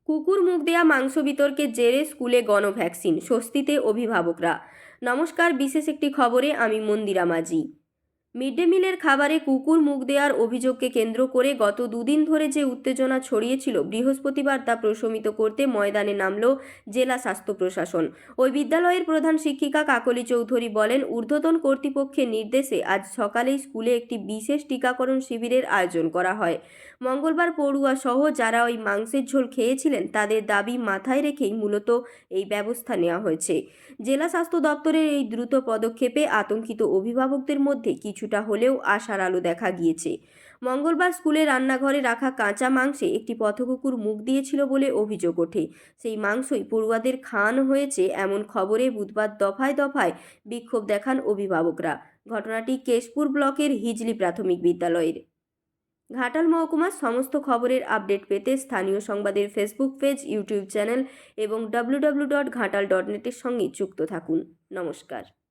কুকুর মুখ দেয়া মাংস বিতর্কের জেরে স্কুলে গণভ্যাকসিন, স্বস্তিতে অভিভাবকরা। নমস্কার, বিশেষ একটি খবরে আমি মন্দিরা মাঝি। মিড ডে মিলের খাবারে কুকুর মুখ দেওয়ার অভিযোগকে কেন্দ্র করে গত দুদিন ধরে যে উত্তেজনা ছড়িয়েছিল, বৃহস্পতিবার তা প্রশমিত করতে ময়দানে নামল জেলা স্বাস্থ্য প্রশাসন। ওই বিদ্যালয়ের প্রধান শিক্ষিকা কাকলি চৌধুরী বলেন, ঊর্ধ্বতন কর্তৃপক্ষের নির্দেশে আজ সকালেই স্কুলে একটি বিশেষ টিকাকরণ শিবিরের আয়োজন করা হয়। মঙ্গলবার পড়ুয়া সহ যারা ওই মাংসের ঝোল খেয়েছিলেন তাদের দাবি মাথায় রেখেই মূলত এই ব্যবস্থা নেওয়া হয়েছে। জেলা স্বাস্থ্য দপ্তরের এই দ্রুত পদক্ষেপে আতঙ্কিত অভিভাবকদের মধ্যে কিছুটা হলেও আশার আলো দেখা গিয়েছে। মঙ্গলবার স্কুলে রান্নাঘরে রাখা কাঁচা মাংসে একটি পথকুকুর মুখ দিয়েছিল বলে অভিযোগ ওঠে। সেই মাংসই পড়ুয়াদের খাওয়ানো হয়েছে এমন খবরে বুধবার দফায় দফায় বিক্ষোভ দেখান অভিভাবকরা। ঘটনাটি কেশপুর ব্লকের হিজলি প্রাথমিক বিদ্যালয়ের। ঘাটাল মহকুমার সমস্ত খবরের আপডেট পেতে স্থানীয় সংবাদের ফেসবুক পেজ, ইউটিউব চ্যানেল এবং www.ghatal.net এর সঙ্গে যুক্ত থাকুন। নমস্কার।